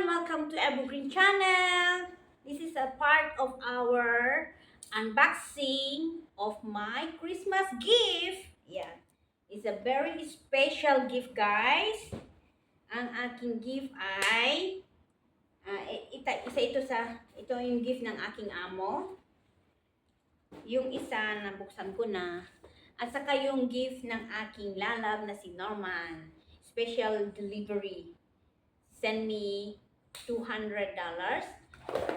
Welcome to Evergreen Channel. This is a part of our unboxing of my Christmas gift. Yeah, it's a very special gift, guys. Ang aking gift ay ito yung gift ng aking amo. Yung isa nabuksan ko na. At saka yung gift ng aking lalab na si Norman. Special delivery. Send me $200.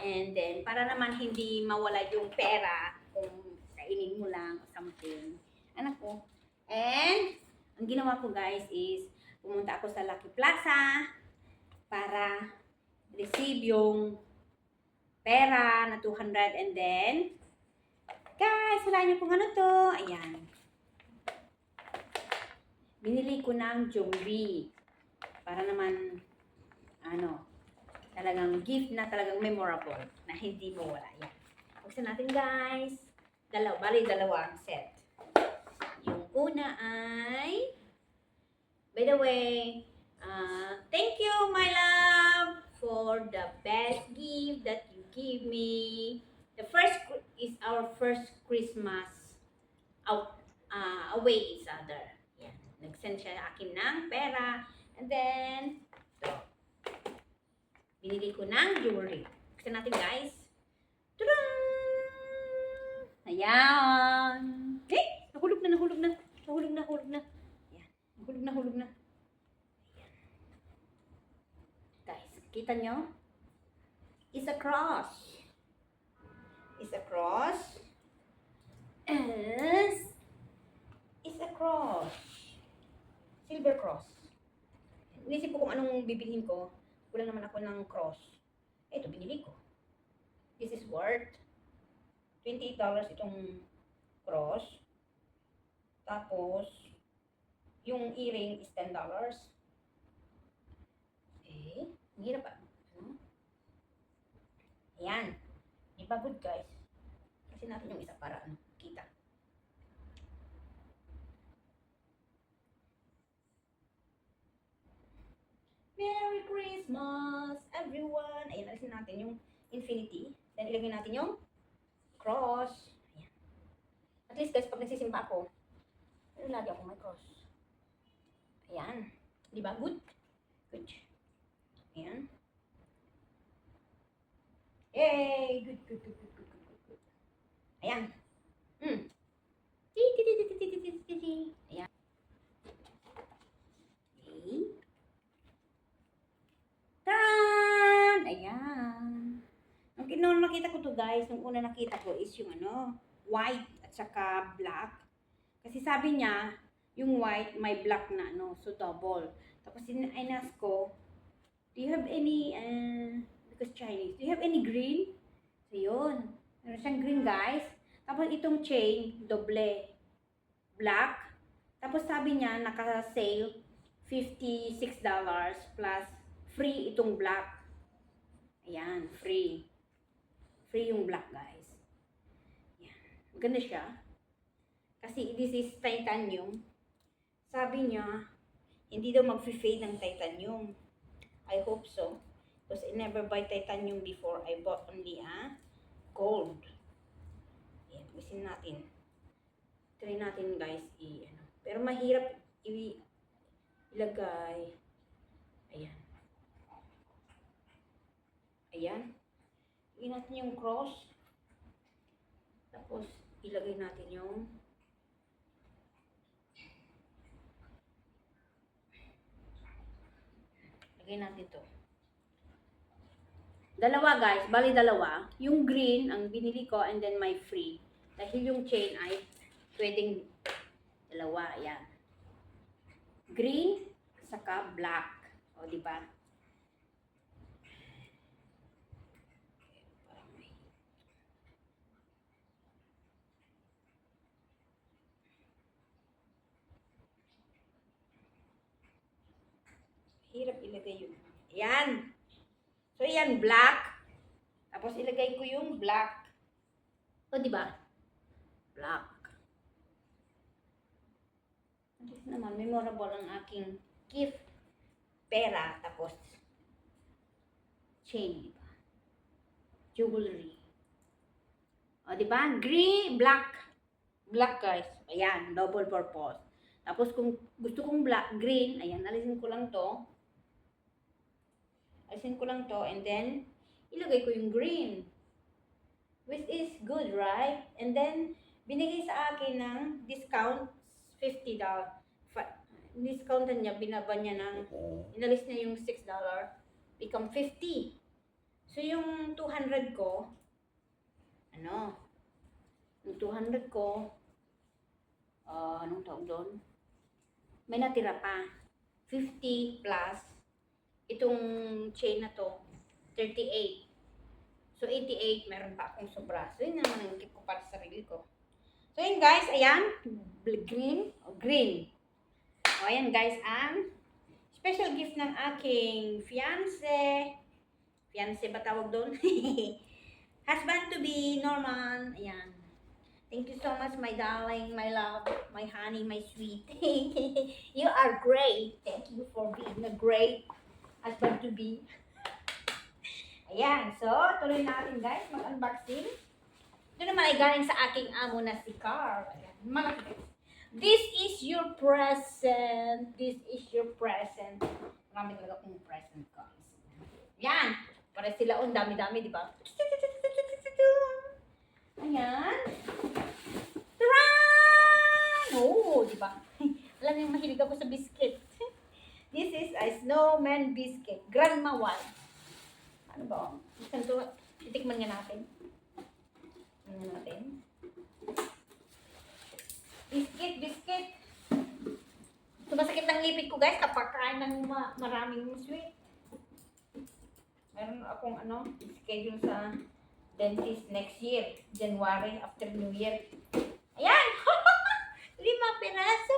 And then, para naman hindi mawala yung pera kung kainin mo lang o something. Anak ko. And, ang ginawa ko guys is, pumunta ako sa Lucky Plaza para receive yung pera na 200. And then, guys, wala niyo kung ano to. Ayan. Binili ko ng jewelry. Para naman, talagang gift na talagang memorable na hindi mawala. Yan. Buksan natin guys. Dalawang set. Yung una ay, by the way, thank you my love for the best gift that you give me. The first is our first Christmas out away each other. Yan. Nag-send siya akin ng pera. And then, ito. Binili ko ng jewelry. Buksan natin guys. Tadaan! Ayan. Nahulog na. Ayan. Nahulog na. Ayan. Guys, kita nyo? It's a cross. It's a cross. It's a cross. Silver cross. Inisip ko kung anong bibilhin ko. Wala naman ako ng cross. Ito, binili ko. This is worth $28 itong cross. Tapos, yung earring is $10. Hirap pa. Ayan. Di ba good guys? Kasi natin yung isa para kita. Merry Christmas, everyone! Ayan, alisin natin yung infinity. Then, ilagay natin yung cross. Ayan. At least, guys, pag nagsisimba ako, lagi ako may cross. Ayan. Di ba? Good? Good. Ayan. Yay! Good. Ayan. Ayan. Ayan. Nung nakita ko to guys, nung una nakita ko is yung white at saka black. Kasi sabi niya, yung white may black na so double. Tapos inask ko, do you have any, because Chinese, do you have any green? So yun, meron siyang green guys. Tapos itong chain, doble, black. Tapos sabi niya, naka-sale, $56 plus free itong black. Ayan, free. Free yung black, guys. Ayan. Maganda siya. Kasi this is titanium. Sabi niya, hindi daw mag-fade ng titanium. I hope so. Because I never buy titanium before. I bought only gold. Ayan, isin natin. Try natin, guys. Pero mahirap ilagay. Ayan. Ayan. Ilagay natin yung cross. Tapos, ilagay natin yung lagay natin to. Dalawa guys, bali dalawa. Yung green, ang binili ko, and then my free. Dahil yung chain ay pwedeng dalawa. Ayan. Green, saka black. O, diba? Hirap ilagay yun. Ayan. So, yan, black. Tapos, ilagay ko yung black. O, diba? Black. At least naman, memorable ang aking gift. Pera. Tapos, chain, diba? Jewelry. O, diba? Green, black. Black, guys. Ayan, double purpose. Tapos, kung gusto kong black, green, ayan, alisin ko lang to. Alisin ko lang to, and then, ilagay ko yung green. Which is good, right? And then, binigay sa akin ng discount, $50. Discountan niya, binaba niya ng, inalis niya yung $6, become 50. So, yung 200 ko, yung 200 ko, anong tawag doon? May natira pa. 50 plus, itong chain na to, 38. So, 88, meron pa akong sobra. So, yun naman ang gift ko para sa sarili ko. So, yun guys, ayan, green. O, ayan guys, ang special gift ng aking fiancé. Fiancé ba tawag doon? Husband to be, Norman. Ayan. Thank you so much, my darling, my love, my honey, my sweet. You are great. Thank you for being a great husband to be. Ayan. So, tuloy natin guys, mag-unboxing. Ito naman ay galing sa aking amo na si Carl. Ayan. Malaki. This is your present. This is your present. Marami talaga kong present, guys. Yan. Para sila, dami-dami, di ba? Ayan. Taran! Oh, di ba? Alam niyo, mahilig ako sa biscuit. This is a snowman biscuit. Grandma one. Ano ba? Titikman nga natin. Biscuit. Sumasakit ng lipid ko guys kapag kain ng maraming sweet. Meron akong schedule sa dentist next year, January, after New Year. Ayan! 5 piraso.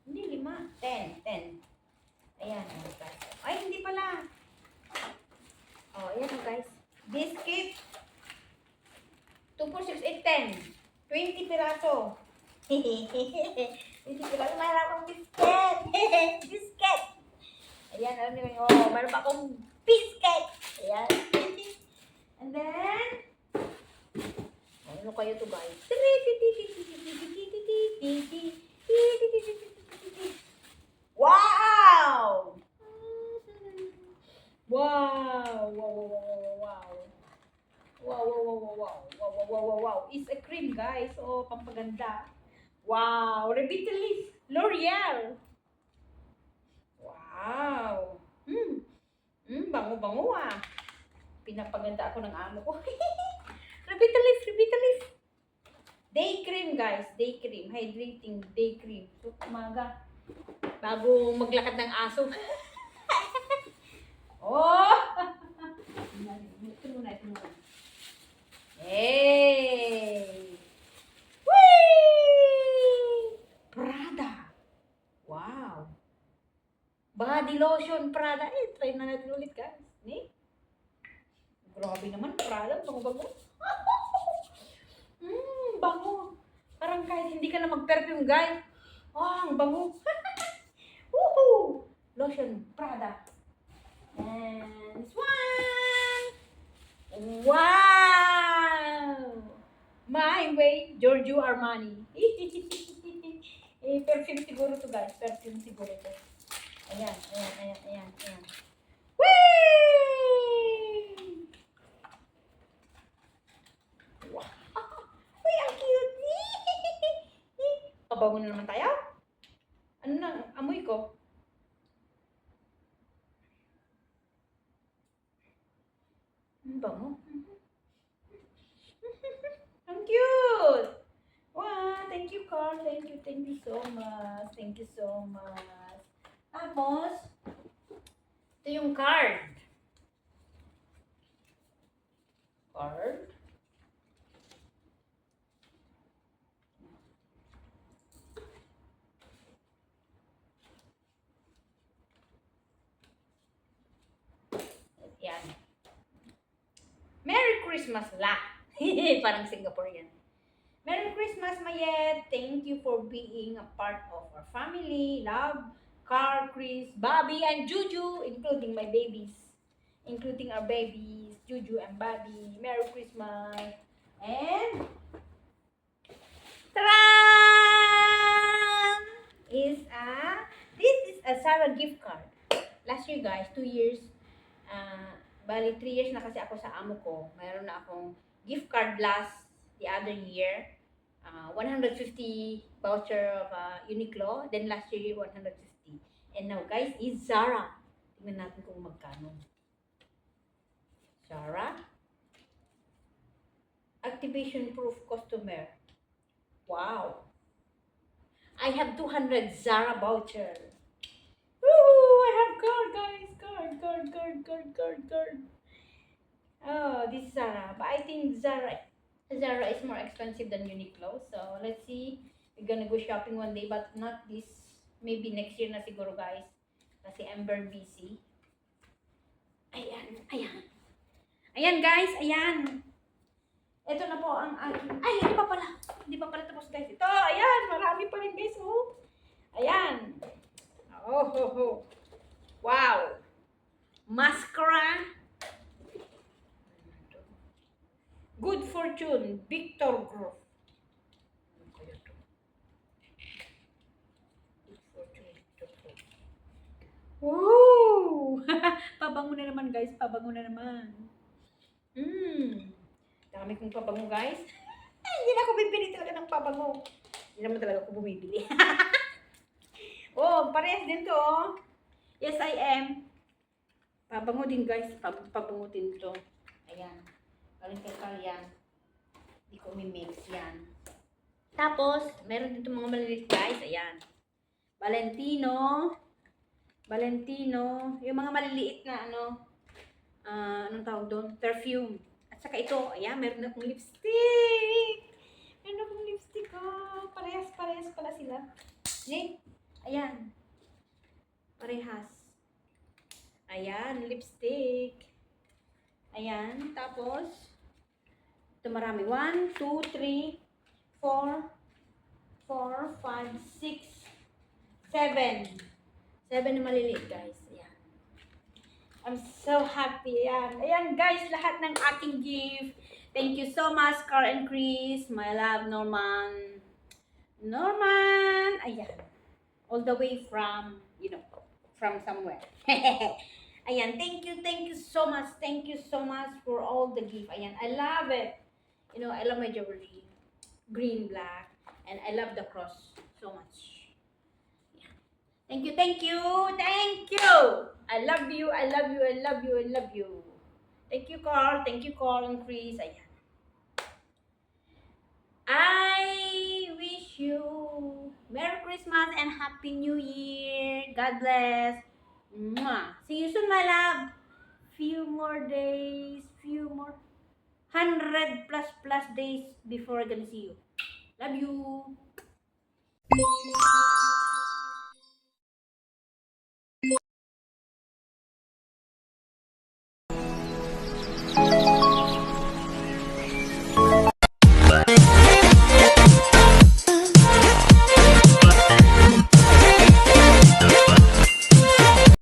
Hindi 5, 10. Ayan, guys. Ay, hindi pala. Oh, ayan guys. Biscuit. 2, 4, 6, 8, 10. 20 piraso. 20 piraso. Mayroon akong biscuit. Biscuit. Ayan, alam niyo yun. Oh, mayroon pa akong biscuit. Ayan. And then, ano kayo to guys? Wow! Wow. It's a cream, guys. Oh, pampaganda. Wow. Revitalis. L'Oreal. Wow. Bango-bango ah. Pinapaganda ako ng amo ko. Revitalis. Day cream, guys. Day cream. Hydrating day cream. So, umaga. Bago maglakad ng aso. Oh! Ito muna. Hey! Whee! Prada. Wow. Body lotion Prada. Try na natin ulit, guys. Grabe naman, Prada. Bango-bango. Bango. Parang kahit hindi ka na mag-perfume, guys. Ang bango. Woohoo! Lotion Prada. And this one. Wow! My way, Giorgio Armani. Perfume siguro to guys. Perfume siguro to. Ayan. Whee! Wow! Uy, ang cute! Pabango na naman tayo? Ano na, amoy ko? Bango. Ang cute! Wow, thank you, Carl. Thank you so much. Thank you so much. Tapos, ito yung card. Yan. Merry Christmas la. Parang Singaporean. Merry Christmas, Mayet. Thank you for being a part of our family. Love, Carl, Chris, Bobby, and Juju, including my babies. including our babies, Juju and Bobby. Merry Christmas. And ta-da! This is a Zara gift card. Last year guys, 2 years, bali 3 years na kasi ako sa amo ko. Mayroon na akong gift card last the other year. 150 voucher of Uniqlo. Then last year, 150. And now guys, is Zara. Tingnan natin kung magkano. Zara. Activation proof customer. Wow. I have 200 Zara voucher. Woo! I have card, guys. Card. Oh, this is Zara. But I think Zara is more expensive than Uniqlo. So, let's see. We're gonna go shopping one day, but not this. Maybe next year na siguro, guys. Kasi I'm very busy. Ayan, guys. Ayan. Ito na po ang aking... Ay, hindi pa pala. Hindi pa pala tapos, guys. Ito, ayan. Marami pa rin, guys. Oh. Ayan. Oh. Wow. Mascara. Good Fortune. Victor Group. Woo! Pabango na naman, guys. Pabango na naman. Dami kong pabango, guys. Ay, hindi na ako bibili talaga ng pabango. Hindi naman talaga ako bumibili. Oh, parehas din to, oh. Yes, I am. Pabango din, guys. Pabango din to. Ayan. Kaling yan. Hindi ko mimix yan. Tapos, meron dito mga maliliit, guys. Ayan. Valentino. Yung mga maliliit na, anong tawag doon? Perfume. At saka ito, ayan, meron akong lipstick. Parehas pala sila. Ayan. Parehas. Ayan, lipstick. Ayan, tapos, ito marami. 1, 2, 3, 4, 5, 6, 7. 7 na maliliit, guys. Ayan. I'm so happy. Ayan, guys, lahat ng aking gift. Thank you so much, Carl and Chris. My love, Norman. Ayan. All the way from, from somewhere. Ayan, thank you so much. Thank you so much for all the gift. Ayan, I love it. I love my jewelry. Green, black. And I love the cross so much. Thank you. I love you. Thank you, Carl and Chris. Ayan. I wish you Merry Christmas and Happy New Year. God bless. Mwah. See you soon, my love. Few more days. 100 plus days before I'm gonna see you. Love you.